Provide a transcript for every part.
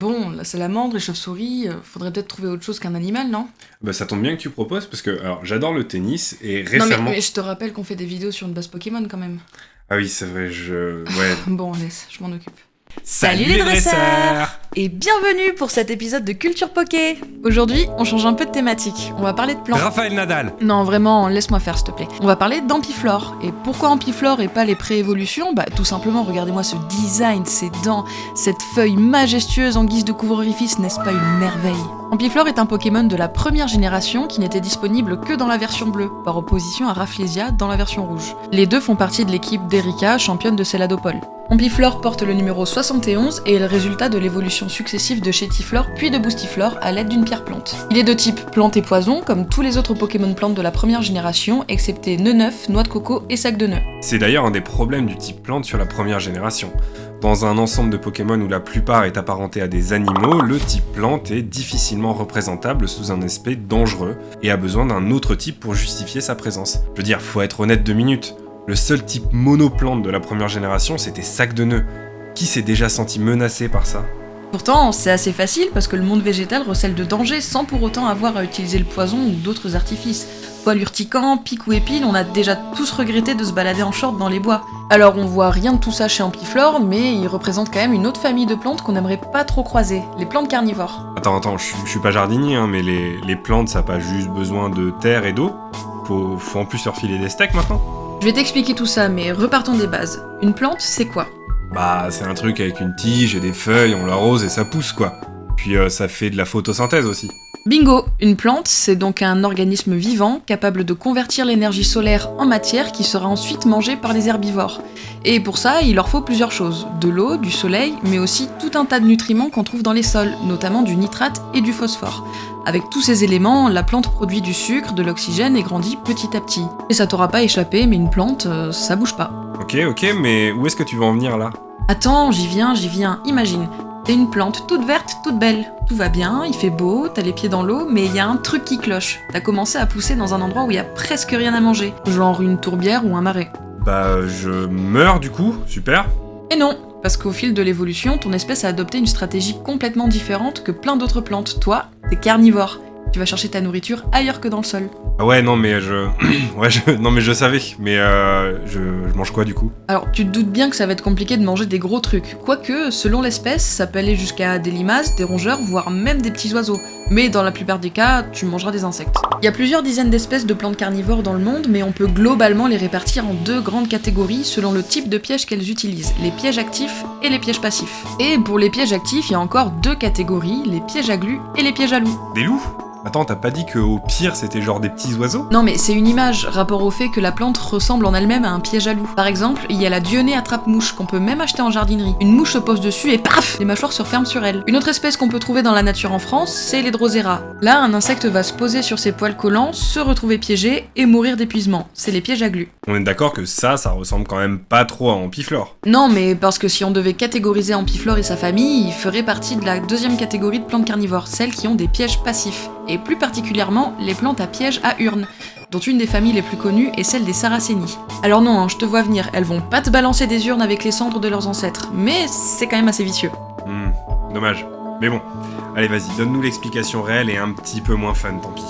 Bon, la salamandre, les chauves-souris, faudrait peut-être trouver autre chose qu'un animal, non? Bah ça tombe bien que tu proposes parce que alors j'adore le tennis et Non récemment. mais je te rappelle qu'on fait des vidéos sur une base Pokémon quand même. Ah oui, c'est vrai, ouais. Bon, laisse, je m'en occupe. Salut les dresseurs et bienvenue pour cet épisode de Culture Poké. Aujourd'hui, on change un peu de thématique. On va parler de plantes. Raphaël Nadal. Non, vraiment, laisse-moi faire, s'il te plaît. On va parler d'ampiflore. Et pourquoi ampiflore et pas les pré-évolutions? Bah, tout simplement, regardez-moi ce design, ces dents, cette feuille majestueuse en guise de couvre-orifice, n'est-ce pas une merveille? Ampiflore est un Pokémon de la première génération qui n'était disponible que dans la version bleue, par opposition à Rafflesia dans la version rouge. Les deux font partie de l'équipe d'Erika, championne de Céladopol. Ampiflore porte le numéro 71 et est le résultat de l'évolution successive de Chétiflore puis de Boostiflore à l'aide d'une pierre plante. Il est de type plante et poison, comme tous les autres Pokémon plantes de la première génération, excepté nœud neuf, noix de coco et sac de nœuds. C'est d'ailleurs un des problèmes du type plante sur la première génération. Dans un ensemble de Pokémon où la plupart est apparenté à des animaux, le type plante est difficilement représentable sous un aspect dangereux et a besoin d'un autre type pour justifier sa présence. Je veux dire, faut être honnête 2 minutes. Le seul type monoplante de la première génération, c'était sac de nœuds. Qui s'est déjà senti menacé par ça? Pourtant, c'est assez facile parce que le monde végétal recèle de dangers sans pour autant avoir à utiliser le poison ou d'autres artifices. Poil urticant, pic ou épine, on a déjà tous regretté de se balader en short dans les bois. Alors on voit rien de tout ça chez Ampiflore, mais il représente quand même une autre famille de plantes qu'on aimerait pas trop croiser, les plantes carnivores. Attends, je suis pas jardinier, hein, mais les plantes, ça a pas juste besoin de terre et d'eau? Faut en plus leur filer des steaks maintenant? Je vais t'expliquer tout ça, mais repartons des bases. Une plante, c'est quoi? Bah, c'est un truc avec une tige et des feuilles, on l'arrose et ça pousse quoi. Puis ça fait de la photosynthèse aussi. Bingo! Une plante, c'est donc un organisme vivant capable de convertir l'énergie solaire en matière qui sera ensuite mangée par les herbivores. Et pour ça, il leur faut plusieurs choses. De l'eau, du soleil, mais aussi tout un tas de nutriments qu'on trouve dans les sols, notamment du nitrate et du phosphore. Avec tous ces éléments, la plante produit du sucre, de l'oxygène et grandit petit à petit. Et ça t'aura pas échappé, mais une plante, ça bouge pas. Ok, mais où est-ce que tu veux en venir là? Attends, j'y viens, imagine. T'es une plante toute verte, toute belle. Tout va bien, il fait beau, t'as les pieds dans l'eau, mais il y a un truc qui cloche. T'as commencé à pousser dans un endroit où il y a presque rien à manger, genre une tourbière ou un marais. Bah, je meurs du coup, super. Et non, parce qu'au fil de l'évolution, ton espèce a adopté une stratégie complètement différente que plein d'autres plantes. Toi, t'es carnivore. Tu vas chercher ta nourriture ailleurs que dans le sol. Ah ouais, non mais non mais je savais, mais je mange quoi du coup? Alors, tu te doutes bien que ça va être compliqué de manger des gros trucs. Quoique, selon l'espèce, ça peut aller jusqu'à des limaces, des rongeurs, voire même des petits oiseaux. Mais dans la plupart des cas, tu mangeras des insectes. Il y a plusieurs dizaines d'espèces de plantes carnivores dans le monde, mais on peut globalement les répartir en deux grandes catégories selon le type de piège qu'elles utilisent, les pièges actifs et les pièges passifs. Et pour les pièges actifs, il y a encore deux catégories, les pièges à glu et les pièges à loup. Des loups? Attends, t'as pas dit qu'au pire c'était genre des petits oiseaux? Non mais c'est une image, rapport au fait que la plante ressemble en elle-même à un piège à loup. Par exemple, il y a la dionée attrape-mouche qu'on peut même acheter en jardinerie. Une mouche se pose dessus et paf, les mâchoires se referment sur elle. Une autre espèce qu'on peut trouver dans la nature en France, c'est les Drosera. Là, un insecte va se poser sur ses poils collants, se retrouver piégé et mourir d'épuisement. C'est les pièges à glu. On est d'accord que ça ressemble quand même pas trop à Ampiflore. Non mais parce que si on devait catégoriser Ampiflore et sa famille, il ferait partie de la deuxième catégorie de plantes carnivores, celles qui ont des pièges passifs. Et plus particulièrement les plantes à pièges à urnes, dont une des familles les plus connues est celle des Saracénies. Alors non, je te vois venir, elles vont pas te balancer des urnes avec les cendres de leurs ancêtres, mais c'est quand même assez vicieux. Dommage. Mais bon, allez vas-y, donne-nous l'explication réelle et un petit peu moins fun, tant pis.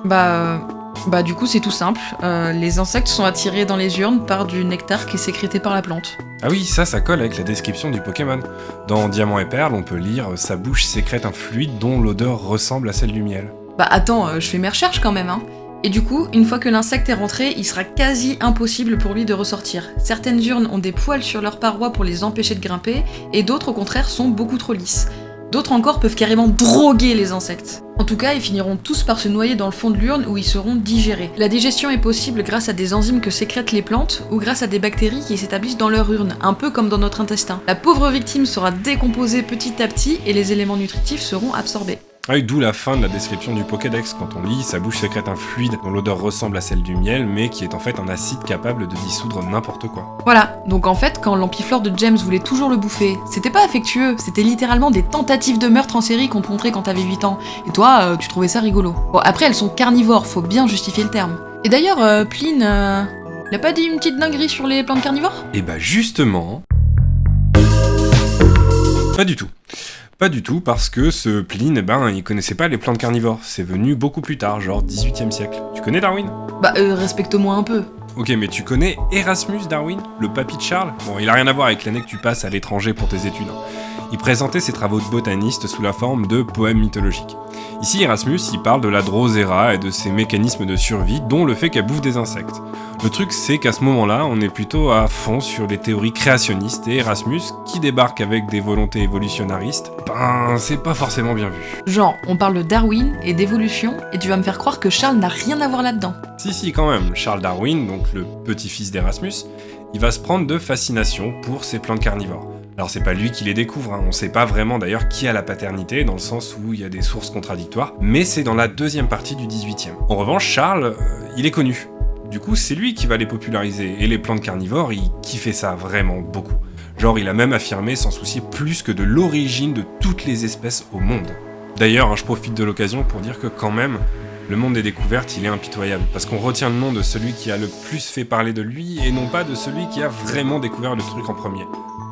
Bah du coup c'est tout simple, les insectes sont attirés dans les urnes par du nectar qui est sécrété par la plante. Ah oui, ça colle avec la description du Pokémon. Dans Diamant et Perle, on peut lire « Sa bouche sécrète un fluide dont l'odeur ressemble à celle du miel ». Bah attends, je fais mes recherches quand même, hein. Et du coup, une fois que l'insecte est rentré, il sera quasi impossible pour lui de ressortir. Certaines urnes ont des poils sur leurs parois pour les empêcher de grimper, et d'autres au contraire sont beaucoup trop lisses. D'autres encore peuvent carrément droguer les insectes. En tout cas, ils finiront tous par se noyer dans le fond de l'urne où ils seront digérés. La digestion est possible grâce à des enzymes que sécrètent les plantes ou grâce à des bactéries qui s'établissent dans leur urne, un peu comme dans notre intestin. La pauvre victime sera décomposée petit à petit et les éléments nutritifs seront absorbés. Ah oui, d'où la fin de la description du Pokédex. Quand on lit, sa bouche sécrète un fluide dont l'odeur ressemble à celle du miel, mais qui est en fait un acide capable de dissoudre n'importe quoi. Voilà, donc en fait, quand l'Ampiflore de James voulait toujours le bouffer, c'était pas affectueux, c'était littéralement des tentatives de meurtre en série qu'on te montrait quand t'avais 8 ans. Et toi, tu trouvais ça rigolo. Bon, après, elles sont carnivores, faut bien justifier le terme. Et d'ailleurs, Pline, il a pas dit une petite dinguerie sur les plantes carnivores? Et bah justement... Pas du tout. Pas du tout, parce que ce Pline, il connaissait pas les plantes carnivores. C'est venu beaucoup plus tard, genre 18e siècle. Tu connais Darwin ? Respecte-moi un peu. Ok, mais tu connais Erasmus Darwin, le papy de Charles ? Bon, il a rien à voir avec l'année que tu passes à l'étranger pour tes études. Il présentait ses travaux de botaniste sous la forme de poèmes mythologiques. Ici, Erasmus, il parle de la Drosera et de ses mécanismes de survie, dont le fait qu'elle bouffe des insectes. Le truc, c'est qu'à ce moment-là, on est plutôt à fond sur les théories créationnistes, et Erasmus, qui débarque avec des volontés évolutionnaristes, c'est pas forcément bien vu. Genre, on parle de Darwin et d'évolution, et tu vas me faire croire que Charles n'a rien à voir là-dedans. Si, quand même. Charles Darwin, donc le petit-fils d'Erasmus, il va se prendre de fascination pour ces plantes carnivores. Alors c'est pas lui qui les découvre, on sait pas vraiment d'ailleurs qui a la paternité, dans le sens où il y a des sources contradictoires, mais c'est dans la deuxième partie du 18e. En revanche, Charles, il est connu. Du coup, c'est lui qui va les populariser, et les plantes carnivores, il kiffait ça vraiment beaucoup. Genre, il a même affirmé s'en soucier plus que de l'origine de toutes les espèces au monde. D'ailleurs, je profite de l'occasion pour dire que quand même, le monde des découvertes, il est impitoyable, parce qu'on retient le nom de celui qui a le plus fait parler de lui, et non pas de celui qui a vraiment découvert le truc en premier.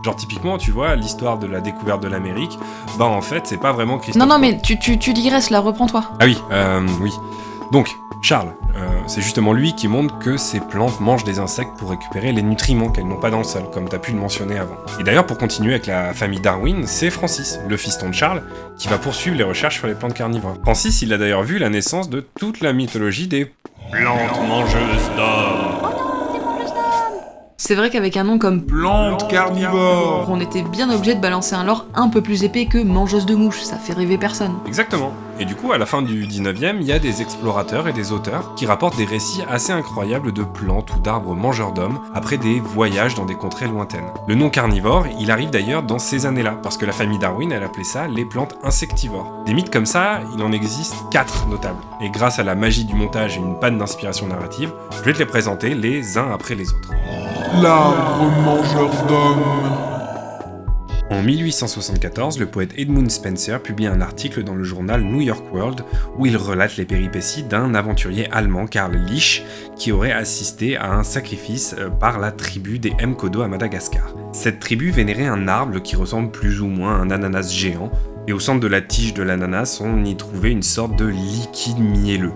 Genre typiquement, tu vois, l'histoire de la découverte de l'Amérique, en fait, c'est pas vraiment Christophe. Non, mais tu digresses là, reprends-toi. Ah oui. Donc, Charles, c'est justement lui qui montre que ces plantes mangent des insectes pour récupérer les nutriments qu'elles n'ont pas dans le sol, comme t'as pu le mentionner avant. Et d'ailleurs, pour continuer avec la famille Darwin, c'est Francis, le fiston de Charles, qui va poursuivre les recherches sur les plantes carnivores. Francis, il a d'ailleurs vu la naissance de toute la mythologie des plantes mangeuses d'hommes. C'est vrai qu'avec un nom comme Plantes carnivores, on était bien obligé de balancer un lore un peu plus épais que mangeuse de mouches, ça fait rêver personne. Exactement. Et du coup, à la fin du 19e, il y a des explorateurs et des auteurs qui rapportent des récits assez incroyables de plantes ou d'arbres mangeurs d'hommes après des voyages dans des contrées lointaines. Le nom carnivore, il arrive d'ailleurs dans ces années-là, parce que la famille Darwin, elle appelait ça les plantes insectivores. Des mythes comme ça, il en existe 4 notables. Et grâce à la magie du montage et une panne d'inspiration narrative, je vais te les présenter les uns après les autres. l'arbre mangeur d'hommes. En 1874, le poète Edmund Spenser publie un article dans le journal New York World où il relate les péripéties d'un aventurier allemand, Karl Lich, qui aurait assisté à un sacrifice par la tribu des Mkodo à Madagascar. Cette tribu vénérait un arbre qui ressemble plus ou moins à un ananas géant, et au centre de la tige de l'ananas, on y trouvait une sorte de liquide mielleux.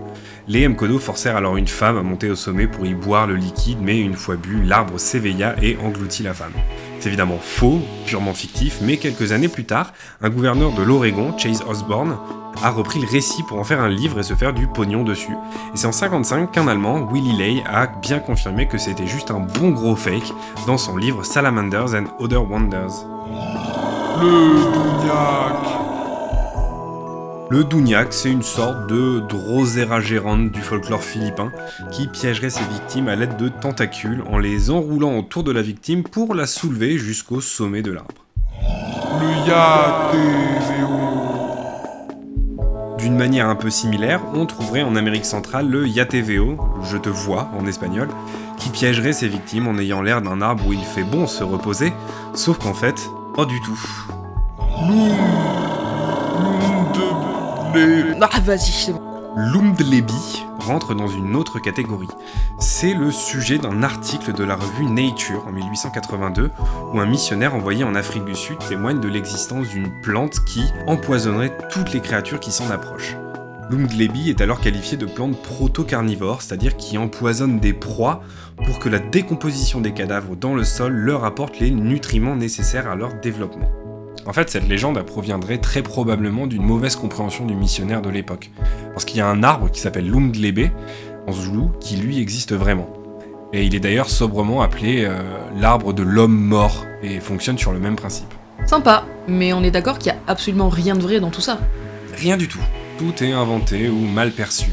Les Mkodo forcèrent alors une femme à monter au sommet pour y boire le liquide, mais une fois bu, l'arbre s'éveilla et engloutit la femme. C'est évidemment faux, purement fictif, mais quelques années plus tard, un gouverneur de l'Oregon, Chase Osborne, a repris le récit pour en faire un livre et se faire du pognon dessus. Et c'est en 1955 qu'un Allemand, Willy Ley, a bien confirmé que c'était juste un bon gros fake dans son livre Salamanders and Other Wonders. Le Douniac. Le Douniac, c'est une sorte de Drosera gérante du folklore philippin qui piégerait ses victimes à l'aide de tentacules en les enroulant autour de la victime pour la soulever jusqu'au sommet de l'arbre. Le Yateveo. D'une manière un peu similaire, on trouverait en Amérique centrale le Yateveo, je te vois en espagnol, qui piégerait ses victimes en ayant l'air d'un arbre où il fait bon se reposer, sauf qu'en fait, pas du tout. Ah vas-y, c'est bon. L'Umdlebi rentre dans une autre catégorie. C'est le sujet d'un article de la revue Nature en 1882 où un missionnaire envoyé en Afrique du Sud témoigne de l'existence d'une plante qui empoisonnerait toutes les créatures qui s'en approchent. L'Umdlebi est alors qualifié de plante proto-carnivore, c'est-à-dire qui empoisonne des proies pour que la décomposition des cadavres dans le sol leur apporte les nutriments nécessaires à leur développement. En fait, cette légende proviendrait très probablement d'une mauvaise compréhension du missionnaire de l'époque. Parce qu'il y a un arbre qui s'appelle l'Umdlebe, en zoulou, qui lui existe vraiment. Et il est d'ailleurs sobrement appelé l'arbre de l'homme mort, et fonctionne sur le même principe. Sympa, mais on est d'accord qu'il y a absolument rien de vrai dans tout ça. Rien du tout. Tout est inventé ou mal perçu.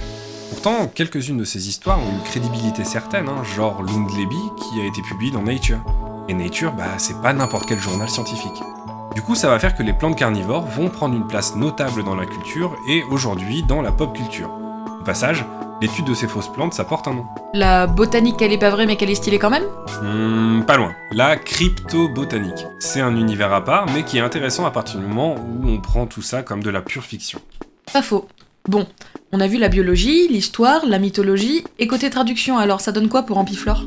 Pourtant, quelques-unes de ces histoires ont une crédibilité certaine, genre l'Umdlebi qui a été publié dans Nature. Et Nature, c'est pas n'importe quel journal scientifique. Du coup, ça va faire que les plantes carnivores vont prendre une place notable dans la culture et aujourd'hui dans la pop culture. Au passage, l'étude de ces fausses plantes, ça porte un nom. La botanique, elle est pas vraie mais qu'elle est stylée quand même ? Pas loin. La cryptobotanique. C'est un univers à part, mais qui est intéressant à partir du moment où on prend tout ça comme de la pure fiction. Pas faux. Bon, on a vu la biologie, l'histoire, la mythologie, et côté traduction alors, ça donne quoi pour Ampiflore ?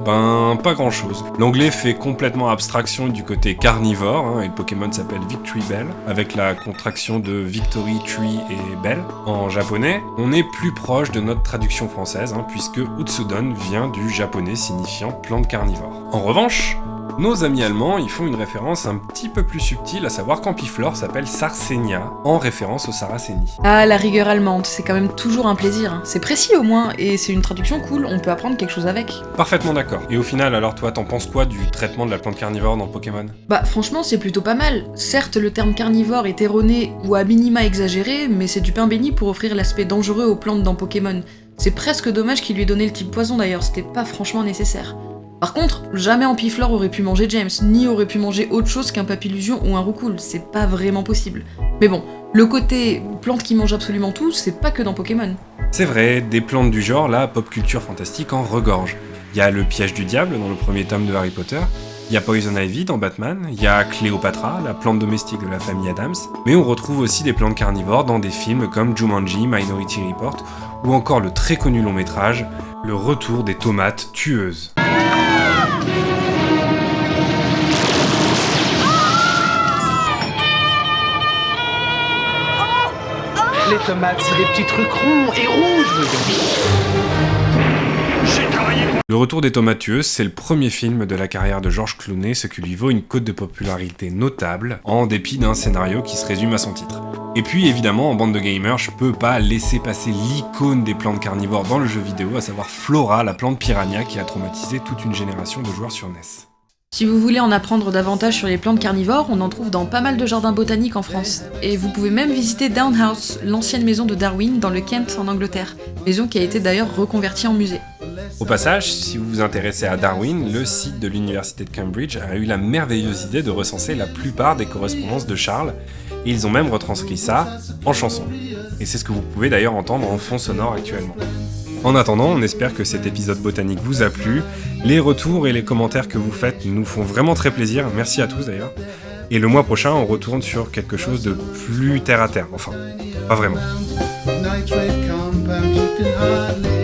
Ben, pas grand chose. L'anglais fait complètement abstraction du côté carnivore, et le Pokémon s'appelle Victory Bell, avec la contraction de Victory, Tree et Bell. En japonais, on est plus proche de notre traduction française, puisque Utsudon vient du japonais signifiant plante carnivore. En revanche, nos amis allemands, ils font une référence un petit peu plus subtile, à savoir qu'Ampiflore s'appelle Sarracenia, en référence au Sarraceni. Ah, la rigueur allemande, c'est quand même toujours un plaisir. C'est précis au moins, et c'est une traduction cool, on peut apprendre quelque chose avec. Parfaitement d'accord. Et au final, alors toi, t'en penses quoi du traitement de la plante carnivore dans Pokémon ? Bah franchement, c'est plutôt pas mal. Certes, le terme carnivore est erroné ou à minima exagéré, mais c'est du pain béni pour offrir l'aspect dangereux aux plantes dans Pokémon. C'est presque dommage qu'il lui ait donné le type poison d'ailleurs, c'était pas franchement nécessaire. Par contre, jamais Ampiflore aurait pu manger James, ni aurait pu manger autre chose qu'un Papillusion ou un Roucoule, c'est pas vraiment possible. Mais bon, le côté plante qui mange absolument tout, c'est pas que dans Pokémon. C'est vrai, des plantes du genre, la pop culture fantastique en regorge. Il y a le piège du diable dans le premier tome de Harry Potter, il y a Poison Ivy dans Batman, il y a Cléopatra, la plante domestique de la famille Addams, mais on retrouve aussi des plantes carnivores dans des films comme Jumanji, Minority Report, ou encore le très connu long métrage, Le Retour des tomates tueuses. Les tomates, c'est des petits trucs ronds et rouges. Le Retour des tomates tueuses, c'est le premier film de la carrière de George Clooney, ce qui lui vaut une cote de popularité notable, en dépit d'un scénario qui se résume à son titre. Et puis évidemment, en bande de gamers, je peux pas laisser passer l'icône des plantes carnivores dans le jeu vidéo, à savoir Flora, la plante piranha qui a traumatisé toute une génération de joueurs sur NES. Si vous voulez en apprendre davantage sur les plantes carnivores, on en trouve dans pas mal de jardins botaniques en France. Et vous pouvez même visiter Downhouse, l'ancienne maison de Darwin dans le Kent en Angleterre, maison qui a été d'ailleurs reconvertie en musée. Au passage, si vous vous intéressez à Darwin, le site de l'université de Cambridge a eu la merveilleuse idée de recenser la plupart des correspondances de Charles, et ils ont même retranscrit ça en chanson. Et c'est ce que vous pouvez d'ailleurs entendre en fond sonore actuellement. En attendant, on espère que cet épisode botanique vous a plu. Les retours et les commentaires que vous faites nous font vraiment très plaisir, merci à tous d'ailleurs. Et le mois prochain, on retourne sur quelque chose de plus terre à terre, enfin, pas vraiment. Nitrate compound, you can hardly